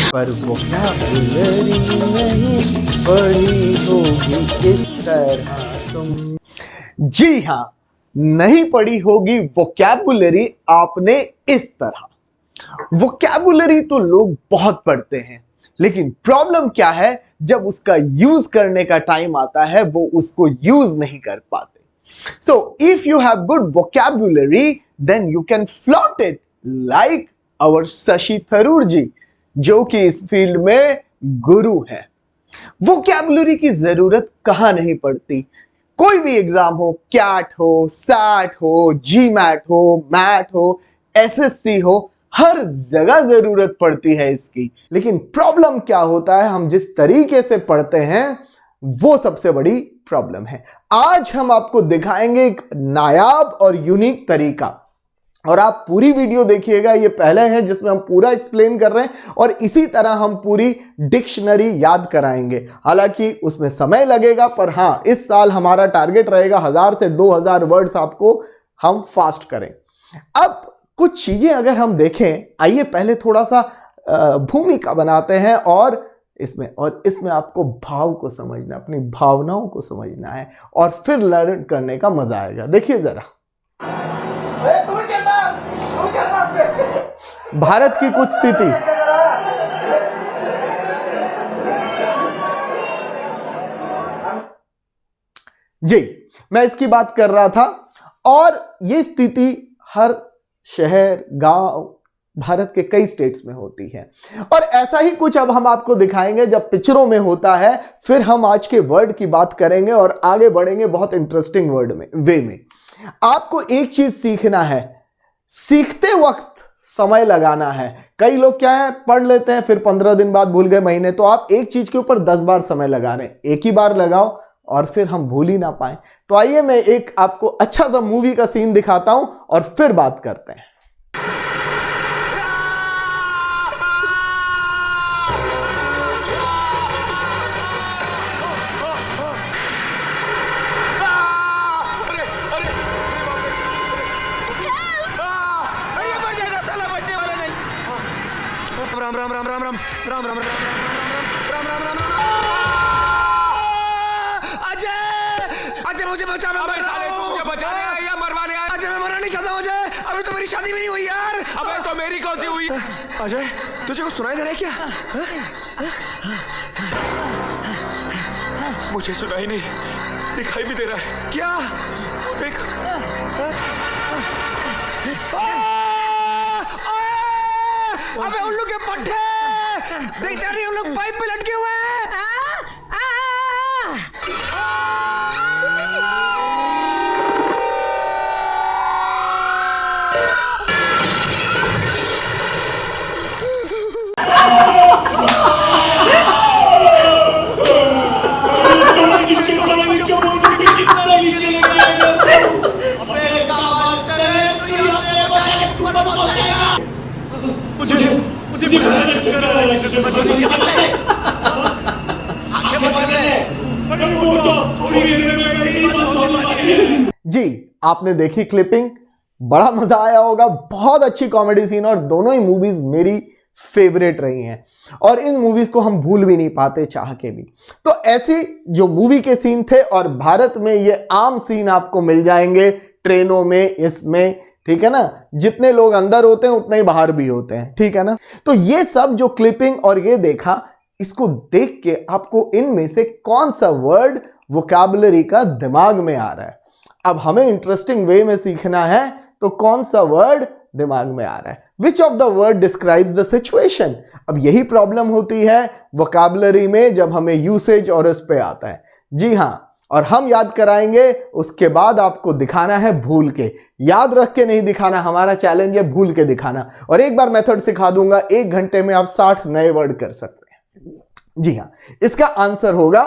पर वोकैबुलरी नहीं पढ़ी होगी इस तरह तुम। जी हाँ, नहीं पढ़ी होगी वोकैबुलरी आपने इस तरह। वोकैबुलरी तो लोग बहुत पढ़ते हैं, लेकिन प्रॉब्लम क्या है, जब उसका यूज करने का टाइम आता है वो उसको यूज नहीं कर पाते। So if you have good vocabulary, then you can flaunt it like our Shashi Tharoor जी, जो कि इस फील्ड में गुरु है। वोकैबुलरी की जरूरत कहां नहीं पड़ती। कोई भी एग्जाम हो, कैट हो, सैट हो, जी मैट हो, मैट हो, एसएससी हो, हर जगह जरूरत पड़ती है इसकी। लेकिन प्रॉब्लम क्या होता है, हम जिस तरीके से पढ़ते हैं वो सबसे बड़ी प्रॉब्लम है। आज हम आपको दिखाएंगे एक नायाब और यूनिक तरीका, और आप पूरी वीडियो देखिएगा। ये पहले है जिसमें हम पूरा एक्सप्लेन कर रहे हैं, और इसी तरह हम पूरी डिक्शनरी याद कराएंगे। हालांकि उसमें समय लगेगा, पर हाँ, इस साल हमारा टारगेट रहेगा 1000 से 2000 वर्ड्स आपको हम फास्ट करें। अब कुछ चीजें अगर हम देखें, आइए पहले थोड़ा सा भूमिका बनाते हैं, और इसमें आपको भाव को समझना, अपनी भावनाओं को समझना है, और फिर लर्न करने का मजा आएगा। देखिए जरा, भारत की कुछ स्थिति। जी, मैं इसकी बात कर रहा था, और ये स्थिति हर शहर, गांव, भारत के कई स्टेट्स में होती है। और ऐसा ही कुछ अब हम आपको दिखाएंगे जब पिक्चरों में होता है। फिर हम आज के वर्ड की बात करेंगे और आगे बढ़ेंगे बहुत इंटरेस्टिंग वर्ड में वे में। आपको एक चीज सीखना है, सीखते वक्त समय लगाना है। कई लोग क्या है, पढ़ लेते हैं फिर 15 दिन बाद भूल गए, महीने। तो आप एक चीज के ऊपर 10 बार समय लगा रहे हैं, एक ही बार लगाओ और फिर हम भूल ही ना पाए। तो आइए मैं एक आपको अच्छा सा मूवी का सीन दिखाता हूं और फिर बात करते हैं। राम राम राम राम राम राम राम राम राम राम राम। अजय, अजय मुझे बचा, मैं बचाने आया या मरवाने आया? अजय मैं मरना नहीं चाहता हूं अजय, अभी तो मेरी शादी भी नहीं हुई यार। अबे तो मेरी कौन सी हुई? अजय तुझे कुछ सुनाई दे रहा है क्या? मुझे सुनाई नहीं, दिखाई भी दे रहा है। क्या देख, अबे उल्लू के पट्टे देखते नहीं, हम लोग पाइप पे लटके हुए हैं। जी, आपने देखी क्लिपिंग, बड़ा मजा आया होगा। बहुत अच्छी कॉमेडी सीन, और दोनों ही मूवीज मेरी फेवरेट रही हैं, और इन मूवीज को हम भूल भी नहीं पाते चाह के भी। तो ऐसी जो मूवी के सीन थे, और भारत में ये आम सीन आपको मिल जाएंगे ट्रेनों में, इसमें, ठीक है ना। जितने लोग अंदर होते हैं उतने ही बाहर भी होते हैं, ठीक है ना। तो ये सब जो क्लिपिंग और ये देखा, इसको देख के आपको इनमें से कौन सा वर्ड वोकैबुलरी का दिमाग में आ रहा है। अब हमें इंटरेस्टिंग वे में सीखना है, तो कौन सा वर्ड दिमाग में आ रहा है, which of the word describes the situation. अब यही प्रॉब्लम होती है वोकैबुलरी में जब हमें यूसेज और उस पे आता है। जी हाँ, और हम याद कराएंगे, उसके बाद आपको दिखाना है भूल के। याद रख के नहीं दिखाना, हमारा चैलेंज है भूल के दिखाना। और एक बार मेथड सिखा दूंगा, 1 घंटे में आप 60 नए वर्ड कर सकते हैं। जी हाँ, इसका आंसर होगा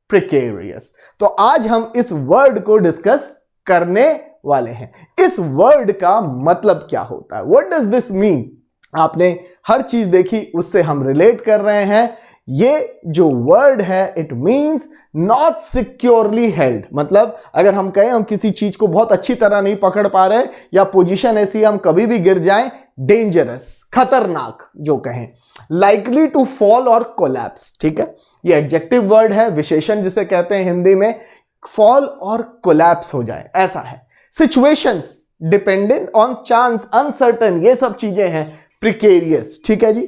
प्रिकेरियस। तो आज हम इस वर्ड को डिस्कस करने वाले हैं। इस वर्ड का मतलब क्या होता है, व्हाट डज दिस मीन। आपने हर चीज देखी, उससे हम रिलेट कर रहे हैं। ये जो वर्ड है, it means not securely held. मतलब अगर हम कहें हम किसी चीज को बहुत अच्छी तरह नहीं पकड़ पा रहे, या पोजीशन ऐसी हम कभी भी गिर जाएं, डेंजरस, खतरनाक जो कहें। लाइकली टू फॉल और कोलैप्स, ठीक है, ये एडजेक्टिव वर्ड है, विशेषण जिसे कहते हैं हिंदी में, फॉल और कोलैप्स हो जाए ऐसा है। Situations dependent on chance, uncertain, ये सब चीजें हैं, प्रिकेरियस, ठीक है जी।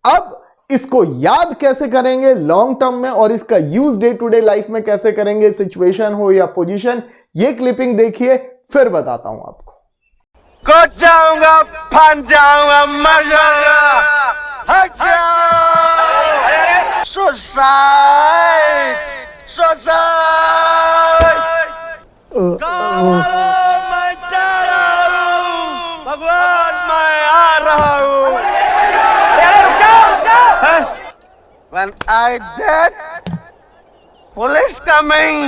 अब इसको याद कैसे करेंगे लॉन्ग टर्म में और इसका use day to day life में कैसे करेंगे, सिचुएशन हो या पोजीशन, ये क्लिपिंग देखिए फिर बताता हूं आपको। कूद जाऊंगा, फन जाऊंगा, मर जाऊंगा, हट जाओ। Suicide, suicide. मैं जा रहा हूं, भगवान मैं आ रहा हूं। When I dead, police coming,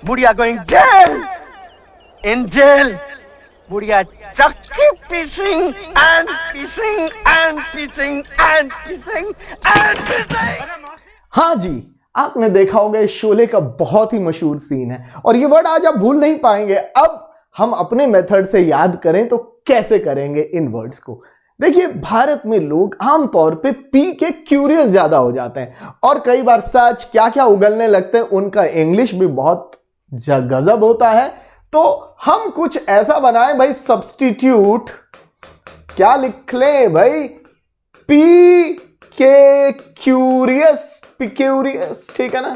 बुढ़िया going jail, in jail, बुढ़िया चक्की pissing and pissing and pissing and pissing and pissing। हाँ जी, आपने देखा होगा इस शोले का बहुत ही मशहूर सीन है और ये वर्ड आज आप भूल नहीं पाएंगे। अब हम अपने मेथड से याद करें तो कैसे करेंगे इन वर्ड्स को। देखिए, भारत में लोग आमतौर पे पी के क्यूरियस ज्यादा हो जाते हैं और कई बार सच क्या क्या उगलने लगते हैं, उनका इंग्लिश भी बहुत गजब होता है। तो हम कुछ ऐसा बनाएं भाई, सब्स्टिट्यूट क्या लिख लें भाई, पी के क्यूरियस, पिक्यूरियस, ठीक है ना,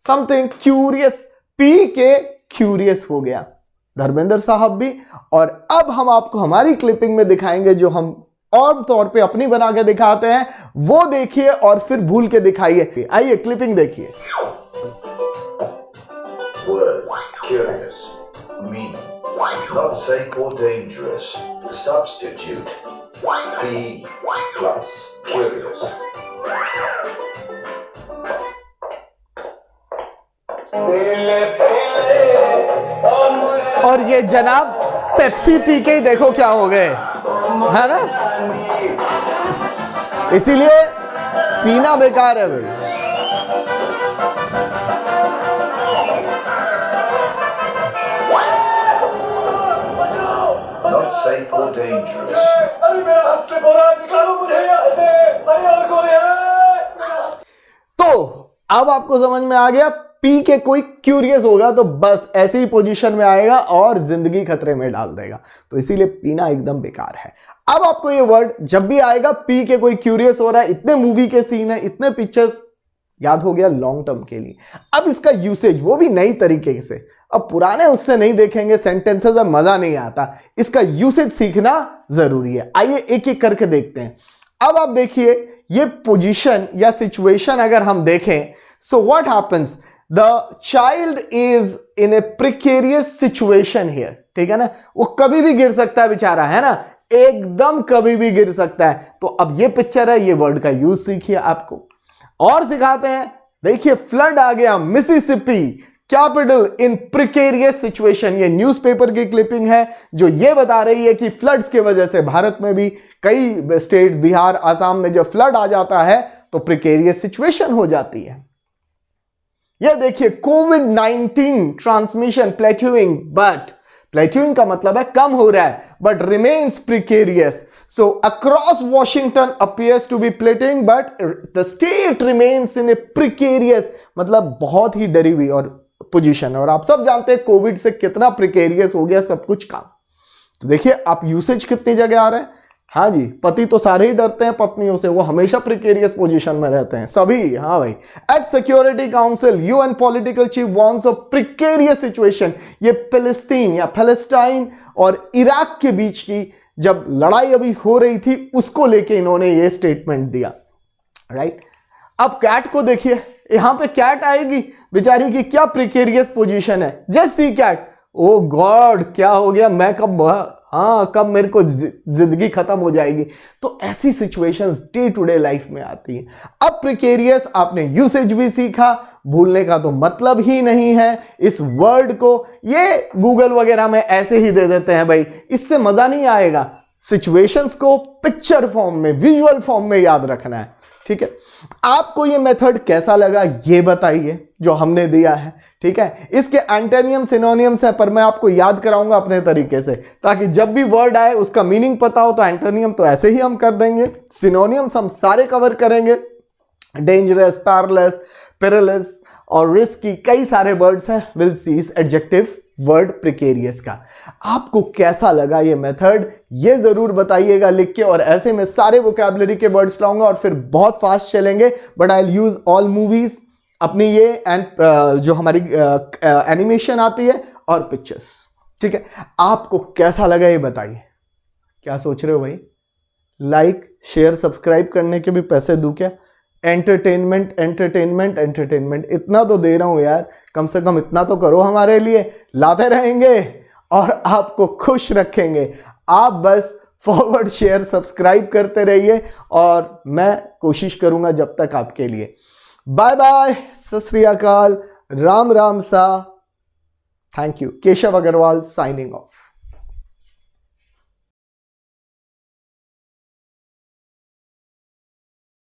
समथिंग क्यूरियस, पी के क्यूरियस हो गया धर्मेंद्र साहब भी। और अब हम आपको हमारी क्लिपिंग में दिखाएंगे जो हम और तौर पे अपनी बना के दिखाते हैं, वो देखिए और फिर भूल के दिखाइए। आइए क्लिपिंग देखिए। Word, curious, meaning, not safe or dangerous, substitute, be plus curious. और ये जनाब पेप्सी पी के ही देखो क्या हो गए, है ना, इसीलिए पीना बेकार है भाई। Not safe or dangerous. अरे मेरा हाथ से बोरा निकालो मुझे यहाँ से, अरे और कोई है। तो अब आपको समझ में आ गया, पी के कोई क्यूरियस होगा तो बस ऐसी ही पोजीशन में आएगा और जिंदगी खतरे में डाल देगा, तो इसीलिए पीना एकदम बेकार है। अब आपको ये वर्ड जब भी आएगा, पी के कोई क्यूरियस हो रहा है, इतने मूवी के सीन है, इतने पिक्चर्स, याद हो गया लॉन्ग टर्म के लिए। अब इसका यूसेज वो भी नई तरीके से, अब पुराने उससे नहीं देखेंगे सेंटेंसेस, अब मजा नहीं आता, इसका यूसेज सीखना जरूरी है। आइए एक एक करके देखते हैं। अब आप देखिए, ये पोजीशन या सिचुएशन अगर हम देखें, so what happens, the child is in a precarious situation here, ठीक है ना, वो कभी भी गिर सकता है बेचारा, है ना, एकदम कभी भी गिर सकता है। तो अब ये पिक्चर है, ये वर्ड का यूज सीखिए, आपको और सिखाते हैं। देखिए, फ्लड आ गया Mississippi capital in precarious situation, ये न्यूज़पेपर की क्लिपिंग है जो ये बता रही है कि फ्लड्स की वजह से भारत में भी कई स्टेट, बिहार, आसाम में जब फ्लड आ जाता है तो प्रिकेरियस सिचुएशन हो जाती है। ये देखिए, कोविड-19 ट्रांसमिशन प्लेट्यूइंग, बट प्लेट्यूइंग का मतलब है कम हो रहा है, but remains precarious. So across Washington appears to be plating but the state remains in a precarious, मतलब बहुत ही डरी हुई और पोजीशन। और आप सब जानते हैं कोविड से कितना प्रिकेरियस हो गया सब कुछ काम। तो देखिए आप यूसेज कितनी जगह आ रहा है। हाँ जी, पति तो सारे ही डरते हैं पत्नियों से, वो हमेशा प्रिकेरियस पोजीशन में रहते हैं सभी। हाँ भाई, at security council UN political chief warns of precarious situation. ये फिलिस्तीन या पैलेस्टाइन और इराक के बीच की जब लड़ाई अभी हो रही थी, उसको लेके इन्होंने ये स्टेटमेंट दिया, राइट। अब कैट को देखिए, यहां पे कैट आएगी बेचारी की क्या प्रिकेरियस पोजीशन है, जस्ट सी कैट, ओ गॉड क्या हो गया, मैं कब मेरे को जिंदगी खत्म हो जाएगी। तो ऐसी situations day to day life में आती है। अब प्रिकेरियस आपने यूसेज भी सीखा, भूलने का तो मतलब ही नहीं है इस वर्ड को। ये गूगल वगैरह में ऐसे ही दे देते हैं भाई, इससे मजा नहीं आएगा। सिचुएशंस को पिक्चर फॉर्म में, विजुअल फॉर्म में याद रखना है, ठीक है। आपको ये मेथड कैसा लगा ये बताइए। जो हमने दिया है, ठीक है। इसके एंटोनियम सिनोनियम्स है, पर मैं आपको याद कराऊंगा अपने तरीके से, ताकि जब भी वर्ड आए उसका मीनिंग पता हो। तो एंटोनियम तो ऐसे ही हम कर देंगे, सिनोनियम्स हम सारे कवर करेंगे। डेंजरस, पैरलेस, पेरिलस और रिस्की, कई सारे वर्ड्स हैं। Will cease adjective word precarious का। आपको कैसा लगा ये मेथड, ये जरूर बताइएगा लिख के। और ऐसे में सारे वोकैबुलरी के वर्ड्स लाऊंगा और फिर बहुत फास्ट चलेंगे, but I will use all movies अपनी ये एंड जो हमारी एनिमेशन आती है और पिक्चर्स, ठीक है। आपको कैसा लगा ये बताइए, क्या सोच रहे हो भाई? लाइक शेयर सब्सक्राइब करने के भी पैसे दूं क्या? एंटरटेनमेंट एंटरटेनमेंट एंटरटेनमेंट इतना तो दे रहा हूं यार, कम से कम इतना तो करो हमारे लिए। लाते रहेंगे और आपको खुश रखेंगे। आप बस फॉरवर्ड शेयर सब्सक्राइब करते रहिए और मैं कोशिश करूंगा जब तक आपके लिए। बाय बाय, सत श्री अकाल, राम राम सा। Thank you. Keshav Agarwal signing of.